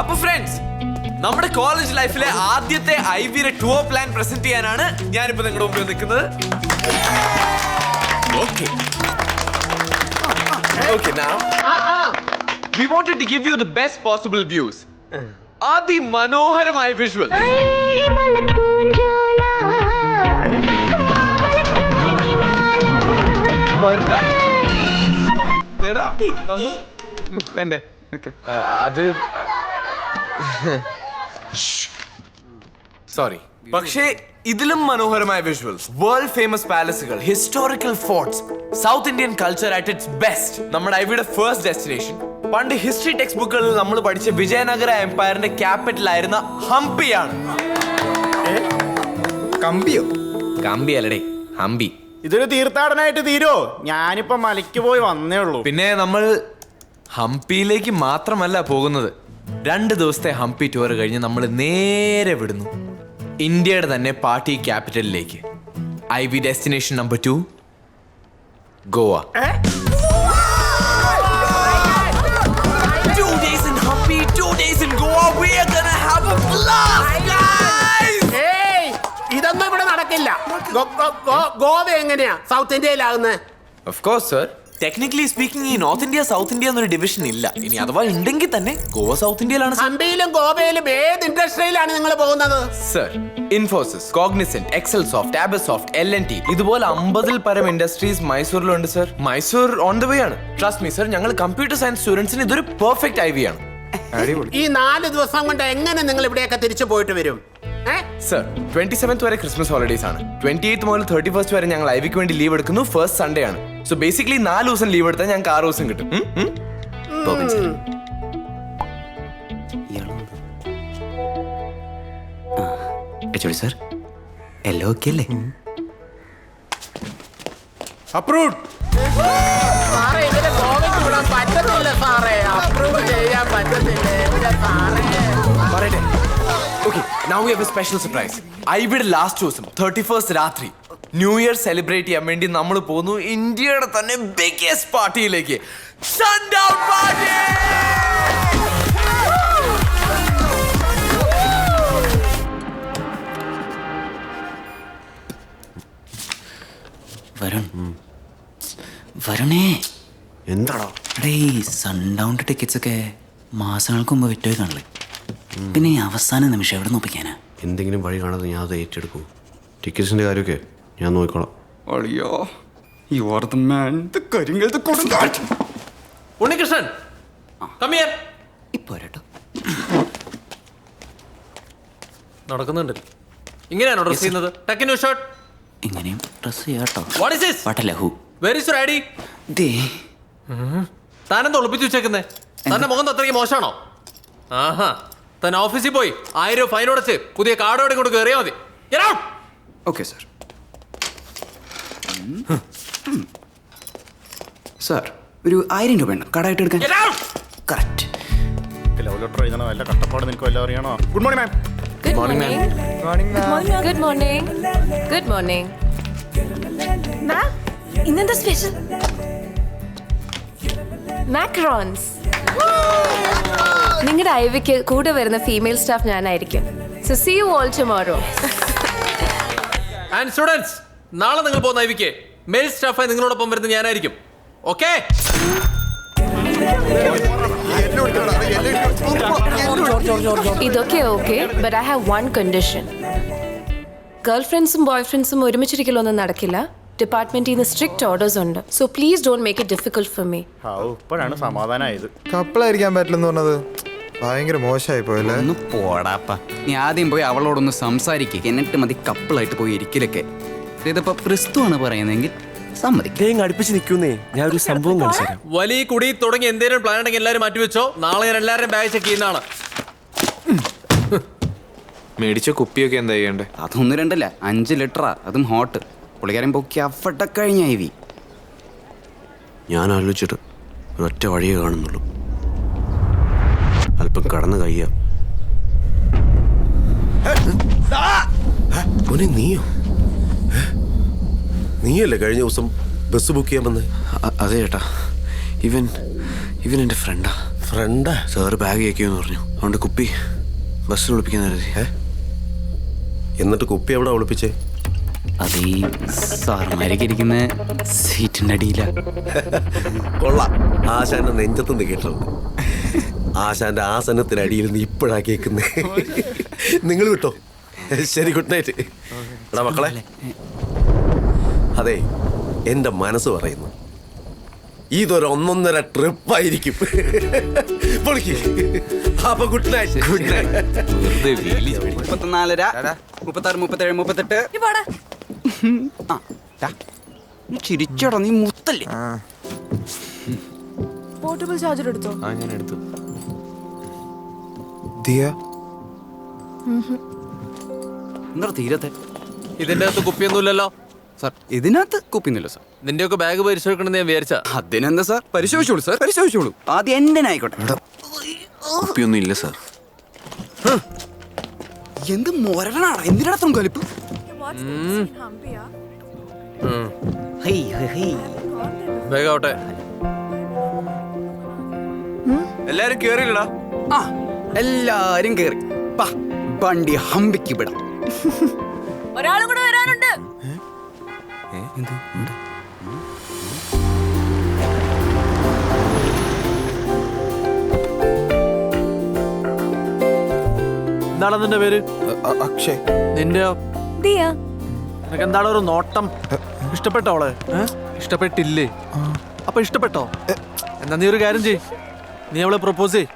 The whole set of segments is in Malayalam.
അപ്പൊ ഫ്രണ്ട്സ്, നമ്മുടെ കോളേജ് ലൈഫിലെ ആദ്യത്തെ ഐവിയുടെ ടൂർ പ്ലാൻ പ്രസന്റ് ചെയ്യാനാണ് ഞാനിപ്പോ നിങ്ങളുടെ മുമ്പിൽ നിൽക്കുന്നത്. Okay, now we wanted to give you the best possible views. അതിമനോഹരമായ വിഷ്വൽ. അത് സോറി, പക്ഷേ ഇതിലും മനോഹരമായ വിഷ്വൽസ്, വേൾഡ് ഫേമസ് പാലസുകൾ, historical forts, south Indian culture at its best. നമ്മുടെ ഐവിയുടെ ഫസ്റ്റ് ഡെസ്റ്റിനേഷൻ പണ്ട് ഹിസ്റ്ററി ടെക്സ്റ്റ് ബുക്കുകളിൽ നമ്മൾ പഠിച്ച വിജയനഗര എംപയറിന്റെ ക്യാപിറ്റൽ ആയിരുന്ന ഹംപിയാണ്. കമ്പിയോ? കമ്പി അല്ലടേ, ഹംപി. ഇതൊരു തീർത്ഥാടനമായിട്ട് തീരോ? ഞാനിപ്പോ മലയ്ക്ക് പോയി വന്നേ ഉള്ളൂ. പിന്നെ നമ്മൾ ഹംപിയിലേക്ക് മാത്രമല്ല പോകുന്നത്. 2 ദിവസത്തെ ഹംപി ടൂർ കഴിഞ്ഞ് നമ്മൾ നേരെ വിടുന്നു ഇന്ത്യയുടെ തന്നെ പാർട്ടി ക്യാപിറ്റലിലേക്ക്. IV destination number 2, Goa. 2 days in Hampi, 2 days in Goa. We are gonna have a blast, guys. ഇതൊന്നും ഇവിടെ നടക്കില്ല. ഗോവ എങ്ങനെയാ സൗത്ത് ഇന്ത്യയിലാകുന്നത്? Of course, sir. Technically speaking ഈ നോർത്ത് ഇന്ത്യ സൗത്ത് ഇന്ത്യ എന്നൊരു ഡിവിഷൻ ഇല്ല. ഇനി അഥവാ ഉണ്ടെങ്കിൽ തന്നെ ഗോവ സൗത്ത് ഇന്ത്യയിലാണ്. ഹംപിയിലും ഗോവയിലും ഏത് ഇൻഡസ്ട്രിയിലാണ് നിങ്ങൾ പോകുന്നത്? സർ, ഇൻഫോസിസ്, കോഗ്നിസെന്റ്, എക്സൽസോഫ്റ്റ്, ആബസോഫ്റ്റ്, LNT ഇതുപോലെ 50-ൽ പരം ഇൻഡസ്ട്രീസ് മൈസൂരിലുണ്ട് sir. Mysore on the way ആണ്. ട്രസ്റ്റ് മീ സർ, ഞങ്ങൾ കമ്പ്യൂട്ടർ സയൻസ് സ്റ്റുഡൻസിന് ഇതൊരു പെർഫെക്റ്റ് ഐവി ആണ്. ഈ 4 ദിവസം കൊണ്ട് എങ്ങനെ നിങ്ങൾ ഇവിടെയൊക്കെ തിരിച്ചു പോയിട്ട് വരും? സർ, 27th വരെ ക്രിസ്മസ് ഹോളിഡേസ് ആണ്. 28th മുതൽ 31st വരെ ഞങ്ങൾ ഐവിക്ക് വേണ്ടി ലീവ് എടുക്കുന്നു. ഫസ്റ്റ് സൺഡേ ആണ്. സോ ബേസിക്കലി 4 ദിവസം ലീവ് എടുത്താൽ ഞങ്ങൾക്ക് 6 ദിവസം കിട്ടും. സർ, എല്ലാം ഓക്കെ അല്ലേ? അപ്രൂവ്ഡ്. സാറേ, ഇവരെ ഗോവയ്ക്ക് വിടാൻ പറ്റത്തില്ല സാറേ. അപ്രൂവ് ചെയ്യാൻ പറ്റത്തില്ല സാറേ. Okay, now we have a special surprise. ഐവിയുടെ ലാസ്റ്റ് ദിവസം 31st രാത്രി ന്യൂ ഇയർ സെലിബ്രേറ്റ് ചെയ്യാൻ വേണ്ടി നമ്മൾ പോകുന്നു ഇന്ത്യയുടെ തന്നെ ബിഗ്ഗസ്റ്റ് പാർട്ടിയിലേക്ക്. Sundown party. വരുണേ, എന്താണോ എടേ, സൺഡൗണിന്റെ ടിക്കറ്റ്സ് ഒക്കെ മാസങ്ങൾക്ക് മുമ്പ് വിറ്റോയി കാണില്ലേ? പിന്നെ ഈ അവസാന നിമിഷം എവിടെ നോപ്പിക്കാനാ? എന്തെങ്കിലും വഴി കാണാതെ ഞാൻ അത് ഏറ്റെടുക്കും. ടിക്കറ്റ്സിന്റെ കാര്യമൊക്കെ ഞാൻ നോക്കിക്കോളാം. അളിയോ, you are the man. കരിങ്കലത്ത് കൊടുക്കാൻ. Unnikrishnan, come here. ഇപ്പൊ കേട്ടോ നടക്കുന്നുണ്ട്. ഇങ്ങനെയാണോ ഡ്രസ് ചെയ്യുന്നത്? ടക്ക് ന്യൂ ഷർട്ട്. ഇങ്ങനെയും ഡ്രസ് ചെയ്യാട്ടോ. What is this? ലഹു. Where is your ID? ദേ, താനെന്താ ഒളിപ്പിച്ചു വെച്ചേക്കുന്നേ? തന്റെ മുഖം അത്രയ്ക്ക് മോശമാണോ? ആഹാ, തന്നെ ഓഫീസിൽ പോയി 1000 ഫൈൻ അടച്ച് പുതിയ കാർഡോടെ കൊണ്ട് കയറിയാൽ മതി. Get out. Okay sir. Sir, ഒരു 1000 രൂപ ഉണ്ട് കടമായിട്ട് എടുക്കാൻ. Get out. Correct. Love letter എഴുതണോ? എല്ലാ കഷ്ടപ്പാട് നിനക്ക് വല്ലതും അറിയണോ? Good morning ma'am. Good morning. Good morning. Good morning. Ma'am, ഇന്നെന്താ സ്പെഷ്യൽ? മാക്രോൺസ്. നിങ്ങളുടെ ഐവിക്ക് കൂടെ വരുന്ന ഫീമെയിൽ സ്റ്റാഫ് ഞാനായിരിക്കും. So see you all tomorrow. And students, നാളെ നിങ്ങൾ പോകുന്ന ഐവിക്ക് മെയിൽ സ്റ്റാഫായി നിങ്ങളോടൊപ്പം വരുന്ന ഞാനായിരിക്കും. ഓക്കെ? ഇതൊക്കെ okay, but I have one condition. Girl ഫ്രണ്ട്സും ബോയ് ഫ്രണ്ട്സും ഒരുമിച്ചിരിക്കലൊന്നും നടക്കില്ല. ഡിപ്പാർട്ട്മെന്റിൽ നിന്ന് സ്ട്രിക്റ്റ് ഓർഡേഴ്സ് ഉണ്ട്. So please don't make it difficult for me. ഇപ്പോഴാണ് സമാധാനമായത്. കപ്പിളായിരിക്കാൻ പറ്റില്ലെന്ന് പറഞ്ഞത് ഭയങ്കര മോശമായി പോയല്ലേ? ഒന്ന് പോടാപ്പ. നീ ആദ്യം പോയി അവളോടൊന്ന് സംസാരിക്കുക, എന്നിട്ട് മതി കപ്പിളായിട്ട് പോയി ഇരിക്കലൊക്കെ. ഇതിപ്പോ ക്രിസ്തുവാണ് പറയുന്നതെങ്കിൽ സമ്മതിക്കും. അടുപ്പിച്ച് നിൽക്കുന്നേ, ഞാൻ ഒരു സംഭവം കാണിച്ചു തരാം. വലിയ കുടി തുടങ്ങി എന്തെങ്കിലും പ്ലാൻ ഉണ്ടെങ്കിൽ എല്ലാവരും മാറ്റിവെച്ചോ. നാളെ ഞാൻ എല്ലാവരുടെയും ബാഗ് ചെക്ക് ചെയ്യുന്നതാണ്. മേടിച്ച കുപ്പിയൊക്കെ എന്താ ചെയ്യണ്ടേ? അതൊന്നും രണ്ടല്ല, 5 ലിറ്ററാ, അതും ഹോട്ട്. പുള്ളിക്കാരൻ പൊക്കി അഫട്ട കഴിഞ്ഞ ഐവി. ഞാൻ ആലോചിച്ചിട്ട് ഒരൊറ്റ വഴിയേ കാണുന്നുള്ളൂ. അല്പം കടന്നു കഴിയാം. നീയോ? നീയല്ലേ കഴിഞ്ഞ ദിവസം ബസ് ബുക്ക് ചെയ്യാൻ വന്നേ? അതെ ചേട്ടാ, ഇവൻ എൻ്റെ ഫ്രണ്ടാ. ഫ്രണ്ടാ? സാറ് ബാഗ് കേൾക്കുമെന്ന് പറഞ്ഞു. അതുകൊണ്ട് കുപ്പി ബസ്സിൽ ഒളിപ്പിക്കാൻ കരുതി. എന്നിട്ട് കുപ്പി എവിടെ ഒളിപ്പിച്ചേ? അത് ഈ സാറന്മാരൊക്കെ ഇരിക്കുന്ന സീറ്റിന്റെ അടിയില. കൊള്ളാം. ആശാന്റെ നെഞ്ചത്തുനിന്ന് കേട്ടിട്ടുണ്ട്. ആശാന്റെ ആസനത്തിനടിയിൽ നീ ഇപ്പോഴാ കേൾക്കുന്നേ. നിങ്ങൾ വിട്ടോ. ശരി, ഗുഡ് നൈറ്റ്. എടാ മക്കളെ, അതെ എന്റെ മനസ്സ് പറയുന്നു ഇതൊരു 1.5 ട്രിപ്പായിരിക്കും. അപ്പൊ ഗുഡ് നൈറ്റ്. Good night. 34, 36, 37, 38. ചിരിച്ചോടാ, നീ മുത്തല്ലേ? പോർട്ടബിൾ ചാർജർ എടുത്തോ? ഞാൻ എടുത്തു. ദിയ എന്താ തീരത്തെ? ഇതിന്റെ അകത്ത് കുപ്പിയൊന്നുമില്ലല്ലോ സാർ, ഇതിനകത്ത് കുപ്പിന്നില്ല സാർ. നിന്റെയൊക്കെ ബാഗ് പരിശോധിക്കണമെന്ന് ഞാൻ വിചാരിച്ച. അതിനെന്താ സാർ, പരിശോധിച്ചോളൂ സാർ, പരിശോധിച്ചോളൂ. ആദ്യം എൻ്റെ ആയിക്കോട്ടെ. കുപ്പിയൊന്നും ഇല്ല സാർ. എന്ത് മൊരനാണ്, എന്തിനടത്തും കലിപ്പ്. ബാഗ് ആവട്ടെ. എല്ലാരും കേറിയില്ലടാ. ആ, എല്ലാരും കേറി. പാ, വണ്ടി ഹമ്പിക്ക് വിടാം. ഒരാളും കൂടെ വരാനുണ്ട്. എന്താണ് നിന്റെ പേര്? അക്ഷയ്. നിന്റെയോ? ദിയ. നിനക്ക് എന്താണ് ഒരു നോട്ടം? ഇഷ്ടപ്പെട്ടോ അവളെ? ഇഷ്ടപ്പെട്ടില്ലേ? അപ്പൊ ഇഷ്ടപ്പെട്ടോ? എന്നാ നീ ഒരു കാര്യം ചെയ്, നീ അവളെ പ്രപ്പോസ് ചെയ്.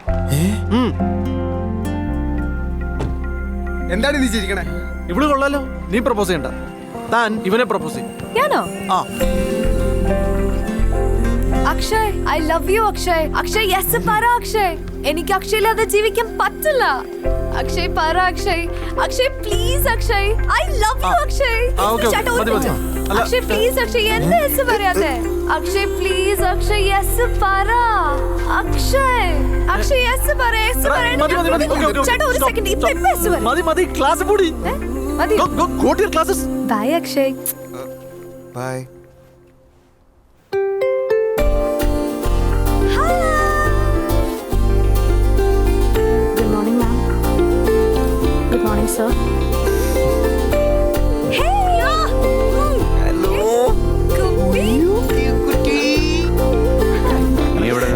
എന്താണ് നീ ചിരിക്കണേ? ഇവള് കൊള്ളാലോ, നീ പ്രപ്പോസ് ചെയ്യണ്ട. താൻ ഇവനെ പ്രപ്പോസ് ചെയ്യും. ഞാനോ? ആ, Akshay, I love you Akshay. Akshay yes പറ അക്ഷയ്. എനിക്ക് അക്ഷയില്ലാതെ ജീവിക്കാൻ പറ്റില്ല. അക്ഷയ് പറ Akshay. Akshay please Akshay. I love you Akshay. okay, ചേട്ടാ, ഒരു മതി, മതി. മിനിറ്റ്. അല്ല. അക്ഷയ് പ്ലീസ് അക്ഷയ്, എന്താ യെസ് പറയാത്തെ? അക്ഷയ് പ്ലീസ് അക്ഷയ് യെസ് പറ. അക്ഷയ്, അക്ഷയ് യെസ് പറ. യെസ് പറ. മതി, മതി, മതി. Okay, okay, ചേട്ടാ, ഒരു stop, സെക്കൻഡ്. ഇപ്പൊ stop. യെസ് പറ. മതി മതി, ക്ലാസ് കൂടി. മതി. Go to your classes. Bye Akshay. Bye. Good morning, ma'am. Good morning, sir. Hey, hello. നീ എവിടെ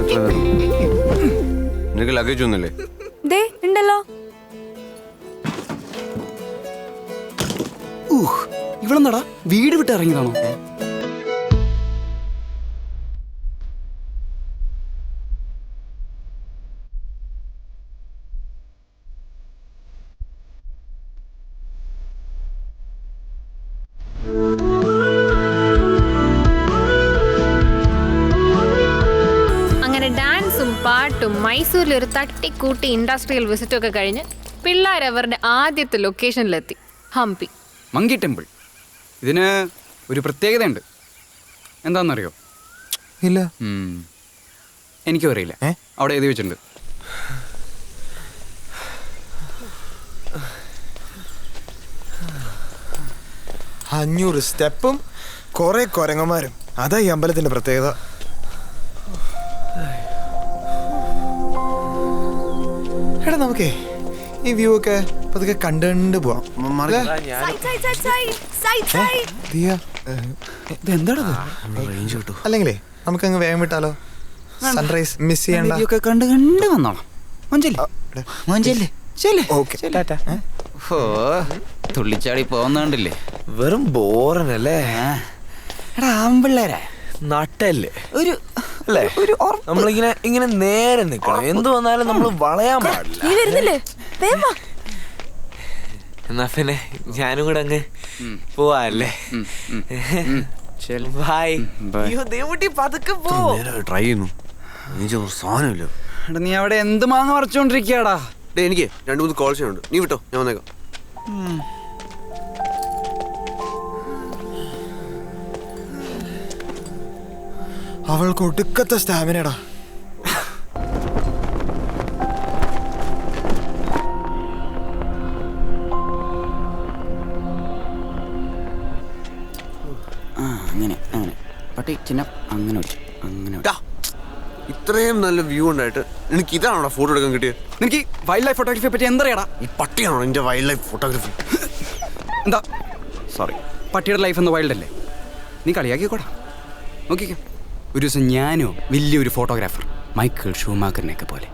നിനക്ക് ലഗേജ് ഒന്നുമില്ലേ? ദേ ഉണ്ടല്ലോ. ഇവളെന്താടാ വീട് വിട്ട് ഇറങ്ങിയതാണോ? അങ്ങനെ ഡാൻസും പാട്ടും മൈസൂരിൽ ഒരു തട്ടിക്കൂട്ടി ഇൻഡസ്ട്രിയൽ വിസിറ്റും ഒക്കെ കഴിഞ്ഞ് പിള്ളേർ അവരുടെ ആദ്യത്തെ ലൊക്കേഷനിലെത്തി, ഹംപി. Monkey temple. ഇതിന് ഒരു പ്രത്യേകതയുണ്ട്. എന്താണെന്നറിയോ? ഇല്ല. എനിക്കും അറിയില്ല. അവിടെ എഴുതി വെച്ചിട്ടുണ്ട്. അഞ്ഞൂറ് സ്റ്റെപ്പും കുറെ കൊരങ്ങന്മാരും. അതാ ഈ അമ്പലത്തിന്റെ പ്രത്യേകത. എടാ, നമുക്കേ ഈ വ്യൂ ഒക്കെ പതുക്കെ കണ്ടു പോവാം. ദിയ, ഇതെന്താടാ? റേഞ്ച് കിട്ടും. അല്ലെങ്കിലേ നമുക്കങ്ങ് വേഗം വിട്ടാലോ? സൺറൈസ് മിസ് ചെയ്യണ്ട. ഇതൊക്കെ കണ്ട് കണ്ട് വന്നോളാം. മഞ്ചല്ലേ ചെല്ലേ. ഓക്കെ, ടാറ്റ. ഓ, തുള്ളിച്ചാടി പോകുന്നുണ്ടല്ലേ. വെറും ബോറനല്ലേ? എടാ, ആമ്പിള്ളേരാ നട്ടല്ലേ ഒരു അല്ലേ? നമ്മളിങ്ങനെ ഇങ്ങനെ നേരെ നിക്കണം. എന്ത് വന്നാലും നമ്മൾ വളയാൻ പാടില്ല. നീ വരുന്നില്ലേ? വേഗം വാ. എന്നാ പിന്നെ ഞാനും കൂടെ അങ്ങ് പോവാല്ലേ? ബൈ. അയ്യോ ദേവുട്ടി, പതുക്കെ പോ. ട്രൈ ചെയ്യുന്നു. നീ ഒരു സാധനമില്ല. എടാ, നീ അവിടെ എന്ത് മാങ്ങ പറിച്ചോണ്ടിരിക്കടാ? എനിക്ക് 2-3 കോൾസ് ചെയ്യുന്നുണ്ട്. നീ വിട്ടോ, ഞാൻ വന്നേക്കാം. അവൾക്ക് ഒടുക്കത്തെ സ്റ്റാമിനടാ. അങ്ങനെ അങ്ങനെ പട്ടി ചിന്ന അങ്ങനെ വെച്ചു അങ്ങനെ വെച്ചു. ഇത്രയും നല്ല വ്യൂ ഉണ്ടായിട്ട് എനിക്ക് ഇതാണോ ഫോട്ടോ എടുക്കാൻ കിട്ടിയത്? നിനക്ക് വൈൽഡ് ലൈഫ് ഫോട്ടോഗ്രാഫിയെ പറ്റി എന്തറിയാടാ? ഈ പട്ടിയാണോ എൻ്റെ വൈൽഡ് ലൈഫ് ഫോട്ടോഗ്രാഫി? എന്താ സോറി. പട്ടിയുടെ ലൈഫ് എന്ന് വൈൽഡ് അല്ലേ? നീ കളിയാക്കിക്കോടാ. നോക്കിക്കോ, ഒരു ദിവസം ഞാനോ വലിയൊരു ഫോട്ടോഗ്രാഫർ മൈക്കിൾ ഷൂമാക്കറിനെയൊക്കെ പോലെ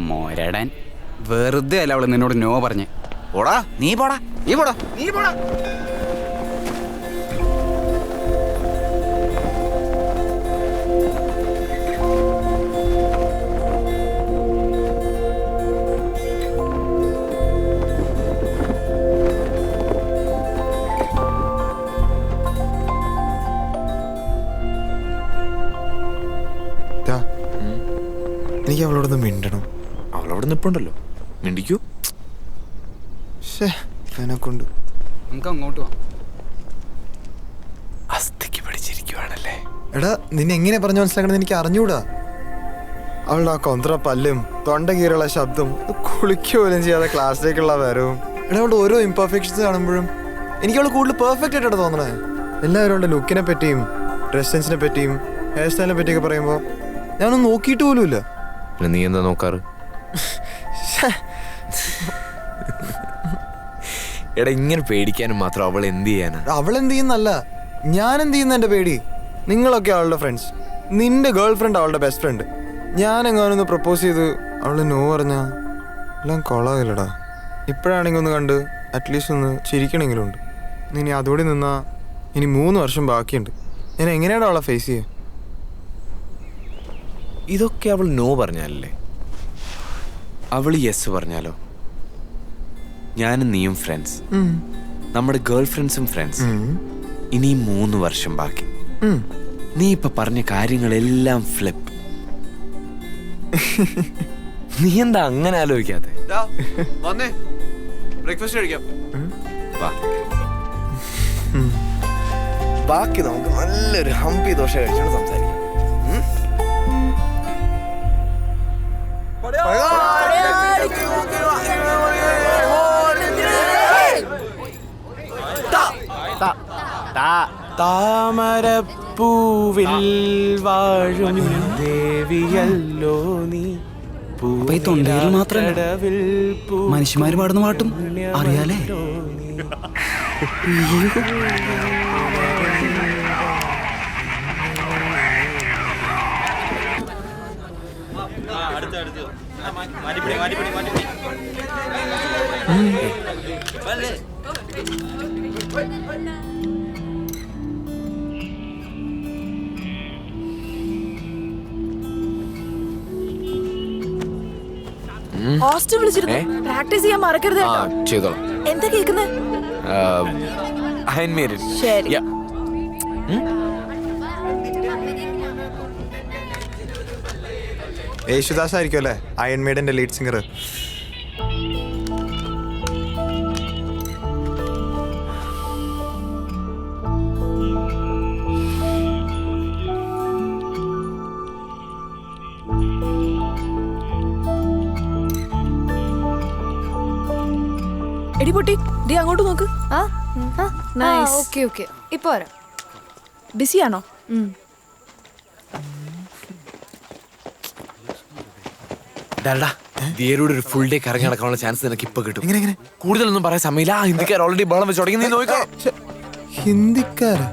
മോരടാൻ വെറുതെ അല്ല അവള് നിന്നോട് നോ പറഞ്ഞേ. പോടാ നീ പോടാ, നീ പോടാ, നീ പോടാ. എനിക്ക് അവളോടൊന്ന് മിണ്ടണം. അവളവിടെ നിൽപ്പുണ്ടല്ലോ, മിണ്ടിക്കൂ. എന്നെക്കൊണ്ട് നമുക്ക് അങ്ങോട്ട് പോവാം. അസ്ഥിക്ക് പിടിച്ചിരിക്കുവാണല്ലേ. എടാ നിന്നെ എങ്ങനെ പറഞ്ഞു മനസ്സിലാക്കണമെന്ന് എനിക്ക് അറിഞ്ഞൂടാ. അവളുടെ ആ കൊന്ത്ര പല്ലും തൊണ്ട കീറുള്ള ശബ്ദം, കുളിക്കുക പോലും ചെയ്യാതെ ക്ലാസ്സിലേക്കുള്ള വരവും. എടാ അവളുടെ ഓരോ ഇംപെർഫെക്ഷൻസ് കാണുമ്പോഴും എനിക്ക് അവൾ കൂടുതൽ പെർഫെക്റ്റ് ആയിട്ടാണ് തോന്നണേ. എല്ലാവരും അവളുടെ ലുക്കിനെ പറ്റിയും ഡ്രസ് സെൻസിനെ പറ്റിയും ഹെയർ സ്റ്റൈലിനെ പറ്റിയൊക്കെ പറയുമ്പോൾ ഞാനൊന്നും നോക്കിയിട്ട് പോലുമില്ല. നീ എന്താ നോക്കാറ്? എടാ ഇങ്ങനെ പേടിക്കാനും മാത്രം അവൾ എന്ത് ചെയ്യാനാ? അവൾ എന്ത് ചെയ്യുന്നല്ല, ഞാൻ എന്ത് ചെയ്യുന്ന എൻ്റെ പേടി. നിങ്ങളൊക്കെ അവളുടെ ഫ്രണ്ട്സ്, നിന്റെ ഗേൾ ഫ്രണ്ട് അവളുടെ ബെസ്റ്റ് ഫ്രണ്ട്. ഞാൻ എങ്ങാനൊന്ന് പ്രപ്പോസ് ചെയ്ത് അവൾ നോ പറഞ്ഞാ എല്ലാം കൊള്ളാകില്ലടാ. ഇപ്പോഴാണെങ്കിൽ ഒന്ന് കണ്ട് അറ്റ്ലീസ്റ്റ് ഒന്ന് ചിരിക്കണമെങ്കിലും ഉണ്ട്. ഇനി അതോടെ നിന്നാ ഇനി 3 വർഷം ബാക്കിയുണ്ട്. ഞാൻ എങ്ങനെയാണ് അവളെ ഫേസ് ചെയ്യുക? ഇതൊക്കെ അവൾ നോ പറഞ്ഞാലല്ലേ? അവൾ യെസ് പറഞ്ഞാലോ? ഞാനും നീയും ഫ്രണ്ട്സ്, നമ്മുടെ ഗേൾ ഫ്രണ്ട്സും ഫ്രണ്ട്സ്. ഇനി 3 വർഷം ബാക്കി. നീ ഇപ്പൊ പറഞ്ഞ കാര്യങ്ങളെല്ലാം ഫ്ലിപ്പ്. നീ എന്താ അങ്ങനെ ആലോചിക്കാതെ? വന്നേ, ബ്രേക്ക്ഫാസ്റ്റ് കഴിക്കാം. വാ. ബാക്കി നമുക്ക് നല്ലൊരു ഹംപി ദോശ കഴിച്ചുകൊണ്ട് സംസാരിക്കാം. താമരപ്പൂവിൽ വാഴും ദേവിയല്ലോ നീ. അപ്പൊ ഈ തൊണ്ടയിൽ മാത്രമല്ല മനുഷ്യന്മാര് പാടുന്ന പാട്ടും അറിയാലേ? ഹോസ്റ്റൽ വിളിച്ചിരുന്നു, പ്രാക്ടീസ് ചെയ്യാൻ മറക്കരുത് കേട്ടോ. ചെയ്തോളാം. എന്താ കേൾക്കുന്നത്? ശരി. യേശുദാസ് ആയിരിക്കും അല്ലേ അയൺ മേഡന്റെ ലീഡ് സിംഗർ? എടി പൊട്ടി, ദേ അങ്ങോട്ട് നോക്ക്. ഓക്കെ ഓക്കെ, ഇപ്പൊ വരാം. ബിസിയാണോ? ദിയരോട് ഒരു ഫുൾ ഡേ കറങ്ങി നടക്കാനുള്ള ചാൻസ് നിനക്ക് ഇപ്പൊ കിട്ടും. എങ്ങനെ? കൂടുതലൊന്നും പറയാൻ സമയമില്ല. ആ ഹിന്ദിക്കാർ ഓൾറെഡി ബഹളം വെച്ച് തുടങ്ങി. നീ നോക്കാം. ഹിന്ദിക്കാരാ?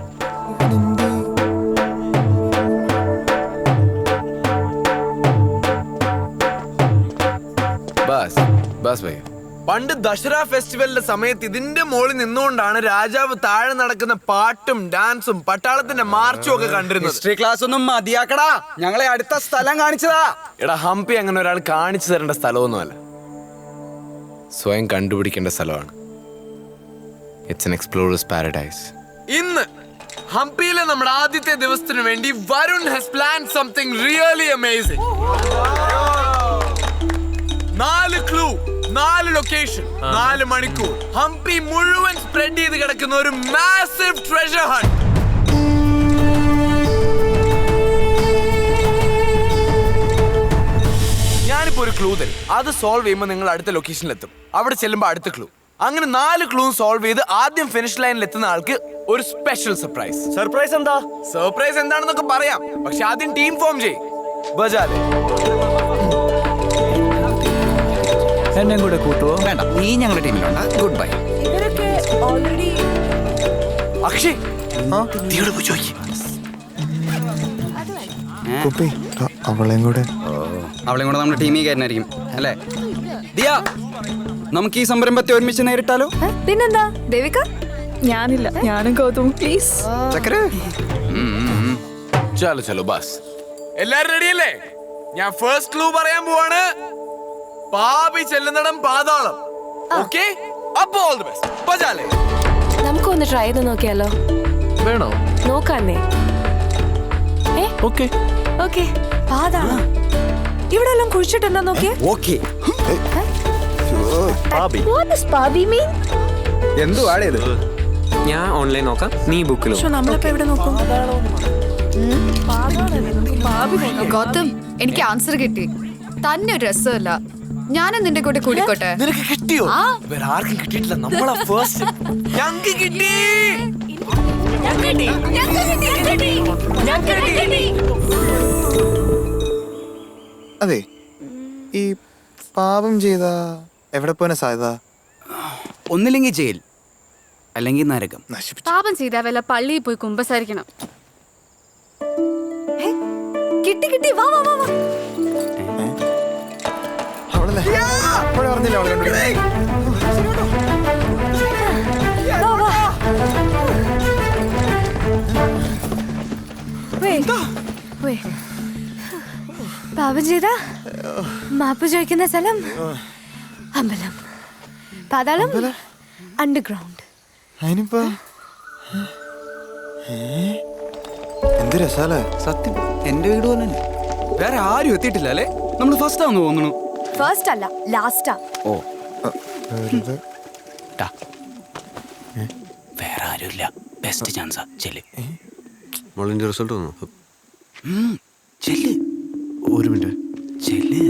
പണ്ട് ദസറ ഫെസ്റ്റിവലിന്റെ സമയത്ത് ഇതിന്റെ മുകളിൽ നിന്നുകൊണ്ടാണ് രാജാവ് താഴെ നടക്കുന്ന പാട്ടും ഡാൻസും പട്ടാളത്തിന്റെ മാർച്ചും ഒക്കെ കണ്ടിരുന്നത്. ഹിസ്റ്ററി ക്ലാസ് ഒന്നും മതിയാക്കടാ, ഞങ്ങളെ അടുത്ത സ്ഥലം കാണിച്ചതാ. എടാ ഹംപി അങ്ങനെ ഒരാൾ കാണിച്ചു തരേണ്ട സ്ഥലമൊന്നുമല്ല, സ്വയം കണ്ടുപിടിക്കേണ്ട സ്ഥലമാണ്. It's an explorers paradise. ഇന്ന് ഹംപിയിലെ നമ്മുടെ ആദ്യത്തെ ദിവസത്തിന് വേണ്ടി Varun has planned something really amazing. 4 clue, 4 location, 4 മണിക്കൂർ, ഹംപി മുഴുവൻ സ്പ്രെഡ് ചെയ്ത് കിടക്കുന്ന ഒരു മാസിവ് ട്രെഷർ ഹണ്ട്. ഞാനിപ്പോ ഒരു ക്ലൂ തരും, അത് സോൾവ് ചെയ്യുമ്പോൾ നിങ്ങൾ അടുത്ത ലൊക്കേഷനിലെത്തും. അവിടെ ചെല്ലുമ്പോൾ അടുത്ത ക്ലൂ. അങ്ങനെ 4 ക്ലൂ സോൾവ് ചെയ്ത് ആദ്യം ഫിനിഷ് ലൈനിൽ എത്തുന്ന ആൾക്ക് ഒരു സ്പെഷ്യൽ സർപ്രൈസ്. സർപ്രൈസ് എന്താ? സർപ്രൈസ് എന്താണെന്നൊക്കെ പറയാം, പക്ഷെ ആദ്യം ടീം ഫോം ചെയ്യും. ബജാലെ. എന്നെ കൂടെ കൂട്ടുവോ? വേണ്ട, നീ ഞങ്ങളുടെ ടീമിലുണ്ട്. Good bye. ഇവരൊക്കെ ഓൾറെഡി അക്ഷയ് നീയോട് പോയി ചോദിക്കും. കുപ്പി അവളെയും കൂടെ. അവളെയും കൂടെ നമ്മുടെ ടീമിൽ കയറിനായിരിക്കും അല്ലേ? ദിയ, നമുക്ക് ഈ സംരംഭത്തെ ഒരുമിച്ച് നേരിട്ടാലോ? പിന്നെന്താ ദേവിക? ഞാനില്ല, ഞാനും ഗൗതം പ്ലീസ്. ചക്കര ചലോ ചലോ ബസ്. എല്ലാരും റെഡിയല്ലേ? ഞാൻ ഫസ്റ്റ് ക്ലൂ പറയാൻ പോവാണ്. പാപി ചെല്ലുന്നിടം പാതാളം. ഓക്കെ, അപ്പൊ ഓൾ ദി ബെസ്റ്റ്. ബജാലെ. നമുക്കൊന്ന് ട്രൈ ചെയ്ത് നോക്കിയാലോ? വേണോ? നോക്കാന്നേ. ഓക്കെ. ഓക്കെ. പാതാളം ഇവിടെ എല്ലാം കുഴിച്ചിട്ടുണ്ടോ നോക്കിയേ. ഓക്കെ. എന്തുവാടേ ഇത്? ഞാൻ ഓൺലൈൻ നോക്കാം, നീ ബുക്കിലോ. നമ്മളിപ്പോ എവിടെ നോക്കും? ഗൗതം, എനിക്ക് ആൻസർ കിട്ടി. തന്നെ ഒരു രസമല്ല. ഞാനും നിന്റെ കൂടെ കൂടിക്കോട്ടെ. നിനക്ക് കിട്ടിയോ? വേറെ ആർക്കും കിട്ടിയിട്ടില്ല. നമ്മളാ ഫസ്റ്റ്. ഞങ്ങൾക്ക് കിട്ടി. അതെ, ഈ പാപം ചെയ്ത എവിടെ പോനെ സാധ്യത? ഒന്നില്ലെങ്കിൽ ജയിൽ, അല്ലെങ്കിൽ നരകം. പാപം ചെയ്താ വല്ല പള്ളിയിൽ പോയി കുമ്പസാരിക്കണം. കിട്ടി കിട്ടി. വാ വാ വാ വാ. അവളല്ലേ അപ്പോഴേ പറഞ്ഞില്ല അവളെ കണ്ടുപിടിക്കാൻ. പാപം ചെയ്ത മാപ്പ് ചോദിക്കുന്ന സ്ഥലം അമ്പലം, പാതാളം, അണ്ടർഗ്രൗണ്ട്. അതിനിപ്പോ എന്ത് രസാലേ. സത്യം, എന്റെ വീട് പോലെ തന്നെ. വേറെ ആരും എത്തിയിട്ടില്ല അല്ലേ? നമ്മൾ ഫസ്റ്റ് ആണെന്ന് തോന്നുന്നു. ഫസ്റ്റ് അല്ല, ലാസ്റ്റാ. ഓ, വെറുതെ. ടാ. വേറെ ആരുമില്ല. ബെസ്റ്റ് ചാൻസാ. ചെല്ല് മോളിന്റെ റിസൾട്ട് വന്നു. ചെല്ല്. ഒരു മിനിറ്റ്. ചെല്ല്.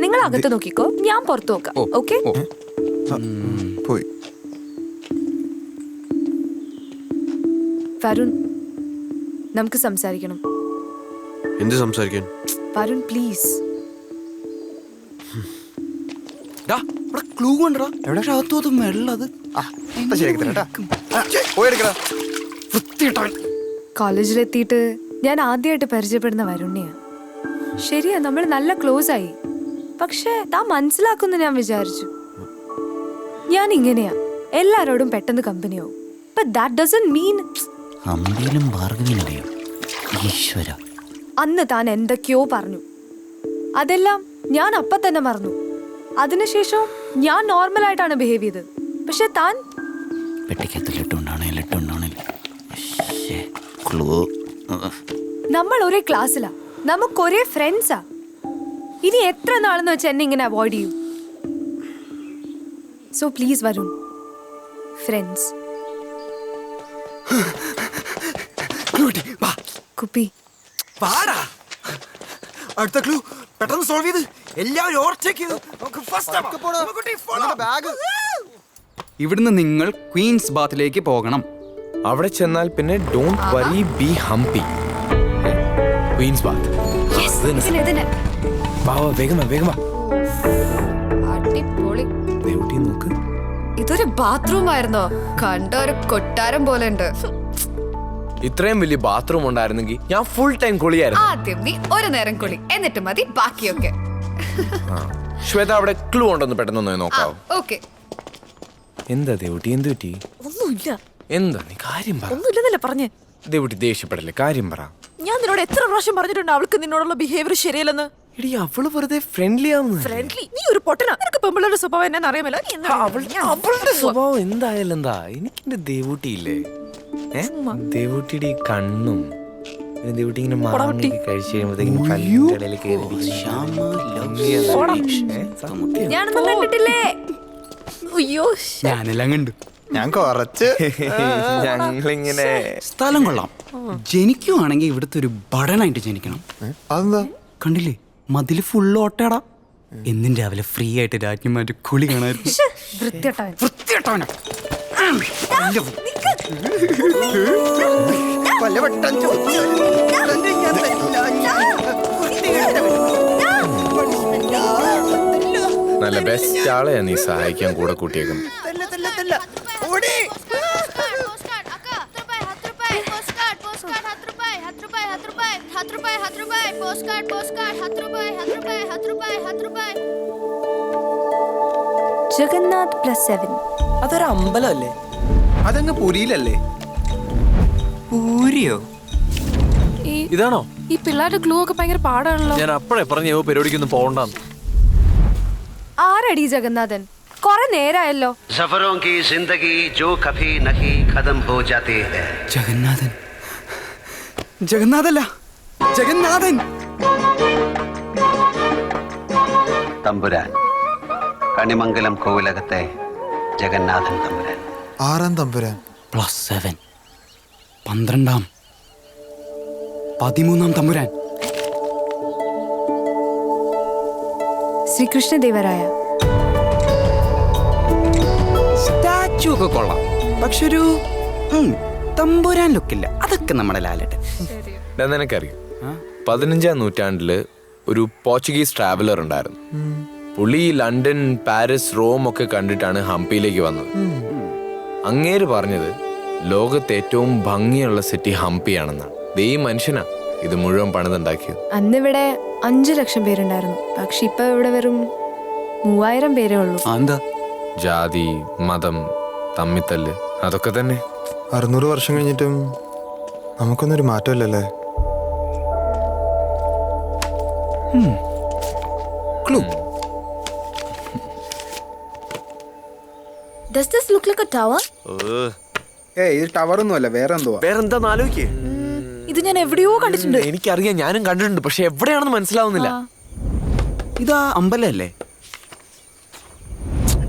നിങ്ങൾ അകത്ത് നോക്കിക്കോ, ഞാൻ പുറത്തു നോക്കാം. ഓക്കെ. പോയി. വരുൺ, നമുക്ക് സംസാരിക്കണം. എന്ത് സംസാരിക്കാൻ? വരുൺ പ്ലീസ്. ക്ലൂ കൊണ്ടടാ. എവിടെ? അകത്തും വെള്ളത്. കോളേജിലെത്തിയിട്ട് ഞാൻ ആദ്യമായിട്ട് പരിചയപ്പെടുന്ന വരുണിയാ. ശരിയാ, നമ്മൾ നല്ല ക്ലോസ് ആയി. പക്ഷെ താൻ മനസ്സിലാക്കുന്നു ഞാൻ വിചാരിച്ചു. ഞാൻ ഇങ്ങനെയാ, എല്ലാരോടും പെട്ടെന്ന് കമ്പനിയാവും. But that doesn't mean അമ്പയിലും ഭാർഗവിനറിയോ? ഈശ്വര, അന്ന് താൻ എന്തൊക്കെയോ പറഞ്ഞു. അതെല്ലാം ഞാൻ അപ്പ തന്നെ മറന്നു. അതിനുശേഷം ഞാൻ നോർമൽ ആയിട്ടാണ് ബിഹേവ് ചെയ്തത്. പക്ഷെ താൻ പെട്ടിക്കകത്ത് ലിട്ടുണ്ടാണേ. നമ്മൾ ഒരേ ക്ലാസ്സിലാ, നമുക്ക് ഒരേ ഫ്രണ്ട്സാ. ഇനി എത്ര നാളെന്ന് വെച്ച് എന്നെ ഇങ്ങനെ അവോയ്ഡ് ചെയ്യൂ? So please Varun, friends. കുപ്പി അടുത്ത ക്ലൂ പെട്ടെന്ന് സോൾവ് ചെയ്ത് എല്ലാവരും ഓവർടേക്ക് ചെയ്ത് ബാഗ്. ഇവിടുന്ന് നിങ്ങൾ ക്വീൻസ് ബാത്തിലേക്ക് പോകണം. അവിടെ ചെന്നാൽ പിന്നെ don't worry, be Hampi. Queen's Bath. വാ വാ, വേഗം വാ, വേഗം വാ. അടിപൊളി. ദേവുട്ടി നോക്ക്. ഇതൊരു ബാത്റൂം ആയിരുന്നോ? കണ്ട ഒരു കൊട്ടാരം പോലെ ഉണ്ട്. ഇത്രയും വലിയ ബാത്റൂം ഉണ്ടായിരുന്നെങ്കിൽ ഞാൻ ഫുൾ ടൈം കുളിയായിരുന്നു. ആദ്യം നീ ഒരു നേരം കുളി, എന്നിട്ട് മതി ബാക്കിയൊക്കെ. ശ്വേത, അവിടെ ക്ലൂ ഉണ്ടെന്ന് പെട്ടെന്ന് നോക്കാവോ? ഓക്കെ. എന്താ ദേവുട്ടി, എന്ത് പറ്റി? ഒന്നുമില്ല. എന്താ നീ കാര്യം പറ. ഒന്നുമില്ലെന്നല്ലേ പറഞ്ഞേ. ദേവുട്ടി ദേഷ്യപ്പെടല്ലേ, കാര്യം പറ. ഞാൻ നിന്നോട് എത്ര പ്രാവശ്യം പറഞ്ഞിട്ടുണ്ട് അവൾക്ക് നിന്നോടുള്ള ബിഹേവിയർ ശരിയല്ലെന്ന്. എടി, അവള് വെറുതെ ഫ്രണ്ട്ലി ആവുന്നു. ഫ്രണ്ട്ലി? നീ ഒരു പൊട്ടനാ. നിനക്ക് പെമ്പിളുടെ സ്വഭാവം എന്നാ അറിയാമല്ലോ. അവളുടെ സ്വഭാവം എന്തായാലും എന്താ, എനിക്ക് എന്റെ ദേവൂട്ടിയില്ലേ, ദേവൂട്ടിയുടെ ഈ കണ്ണും ദേവൂട്ടി ഇങ്ങനെ മാങ്ങി കഴിച്ചു കഴിയുമ്പോഴത്തേക്കും പല്ലിടയിൽ ഞാനൊന്നും കണ്ടിട്ടില്ലേ? അയ്യോ, ഞാനെല്ലാം കണ്ടു. ഞാൻ കുറച്ച് ഞങ്ങളിങ്ങനെ. സ്ഥലം കൊള്ളാം. ജനിക്കുവാണെങ്കിൽ ഇവിടുത്തെ ഒരു ബടനായിട്ട് ജനിക്കണം. അതെന്താ? കണ്ടില്ലേ, മതില് ഫുള്ള് ഓട്ടടാ. എന്നും രാവിലെ ഫ്രീ ആയിട്ട് രാജ്ഞിമാര് കുളി കാണായിരുന്നു. വൃത്തികെട്ടവൻ. വൃത്തികെട്ടവനാ. പലവട്ടം ചോദിച്ചു നല്ല ബെസ്റ്റ് ആളെയാ നീ സഹായിക്കാൻ കൂടെ കൂട്ടിയേക്കുന്നു. ജഗന്നാഥ് +7. അതൊരു അമ്പലമല്ലേ? അതങ്ങ് പുരിയിലല്ലേ? പൂരിയോ? ഇതാണോ? ഈ പിള്ളേരുടെ ഗ്ലൂ ഒക്കെ ഭയങ്കര പാടാണല്ലോ. ഞാൻ അപ്പഴേ പറഞ്ഞു പരിപാടിക്കൊന്നും പോകണ്ടെന്ന്. ആരടി ജഗന്നാഥൻ? കുറെ നേരായല്ലോ. സഫറോं की जिंदगी जो कभी नहीं खत्म हो जाती है. ജഗന്നാഥൻ. ജഗന്നാഥല്ല, ജഗന്നാഥൻ. തമ്പുരാൻ, കണിമംഗലം കോവിലകത്തെ ജഗന്നാഥൻ തമ്പുരാൻ. 6-ാം തമ്പുരാൻ. +7. 12-ാം. 13-ാം തമ്പുരാൻ. ശ്രീകൃഷ്ണദേവരായ. സ്റ്റാച്ചു ഒക്കെ കൊള്ളാം, പക്ഷെ ഒരു തമ്പുരാൻ ലുക്കില്ല. അതൊക്കെ നമ്മുടെ ലാലേട്ടൻ. നിനക്കറിയാം, 15-ാം നൂറ്റാണ്ടില് ഒരു പോർച്ചുഗീസ് ട്രാവലർ ഉണ്ടായിരുന്നു. പുള്ളി ലണ്ടൻ, പാരീസ്, റോം ഒക്കെ കണ്ടിട്ടാണ് ഹംപിയിലേക്ക് വന്നത്. അങ്ങേര് പറഞ്ഞത് ലോകത്തെ ഏറ്റവും ഭംഗിയുള്ള സിറ്റി ഹംപിയാണെന്നാണ്. ദേ ഈ മനുഷ്യനാ ഇത് മുഴുവൻ പണിതുണ്ടാക്കിയത്. അന്നിവിടെ 5 ലക്ഷം പേരുണ്ടായിരുന്നു, പക്ഷെ ഇപ്പൊ ഇവിടെ വെറും 3000 പേരേ ഉള്ളൂ. എന്താ? ജാതി, മതം, തമ്മിത്തല്ല്, അതൊക്കെ തന്നെ. 600 വർഷം കഴിഞ്ഞിട്ടും നമുക്കൊന്നൊരു മാറ്റമില്ലല്ലേ? Clue. Does this look like a tower? ഇത് ടവർ ഒന്നുമല്ല, വേറെ എന്തോ. വേറെന്താന്ന് ആലോചിക്കേ. ഇത് ഞാൻ എവിടെയോ കണ്ടിട്ടുണ്ട്. എനിക്കറിയാം, ഞാനും കണ്ടിട്ടുണ്ട്, പക്ഷെ എവിടെയാണെന്ന് മനസ്സിലാവുന്നില്ല. ഇതാ അമ്പലല്ലേ?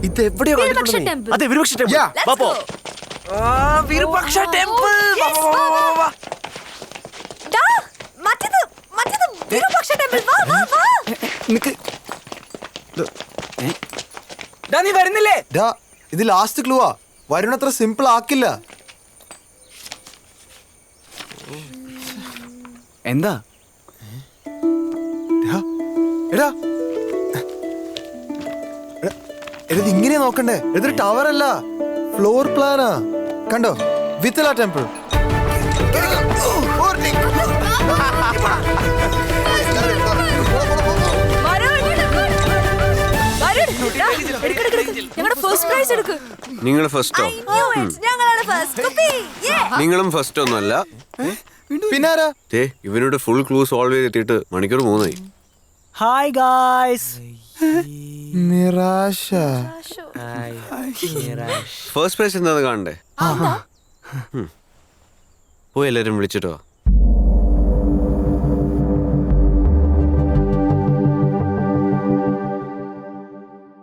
ഇത് എവിടെയോ വിരൂപാക്ഷ കണ്ടിട്ടുണ്ട്. temple. അതെ, വിരൂപാക്ഷ ടെമ്പിൾ. വാ പോ. വിരൂപാക്ഷ ടെമ്പിൾ. വാ, വാ, വാ, വാ, വാ. നിക്ക്. നീ വരുന്നില്ലേ? ഡാ, ഇത് ലാസ്റ്റ് ക്ലൂവാ. വരുണത്ര സിമ്പിൾ ആക്കില്ല. എന്താ? എടാ, ഇത് ഇങ്ങനെ നോക്കണ്ടേ? ഇതൊരു ടവർ അല്ല, ഫ്ലോർ പ്ലാനാ. കണ്ടോ? വിത്തല ടെമ്പിൾ. നിങ്ങൾ ഫസ്റ്റോ? നിങ്ങളും ഫസ്റ്റ് ഒന്നുമല്ല. പിന്നാരാ? ഇവനോട് ഫുൾ ക്ലൂ സോൾവ് ചെയ്തെത്തിയിട്ട് മണിക്കൂർ 3 ഹായ് ഗായ്സ്. നിരാശ. ഫസ്റ്റ് പ്രൈസ് എന്താന്ന് കാണണ്ടേ? പോയി എല്ലാരും വിളിച്ചിട്ടോ.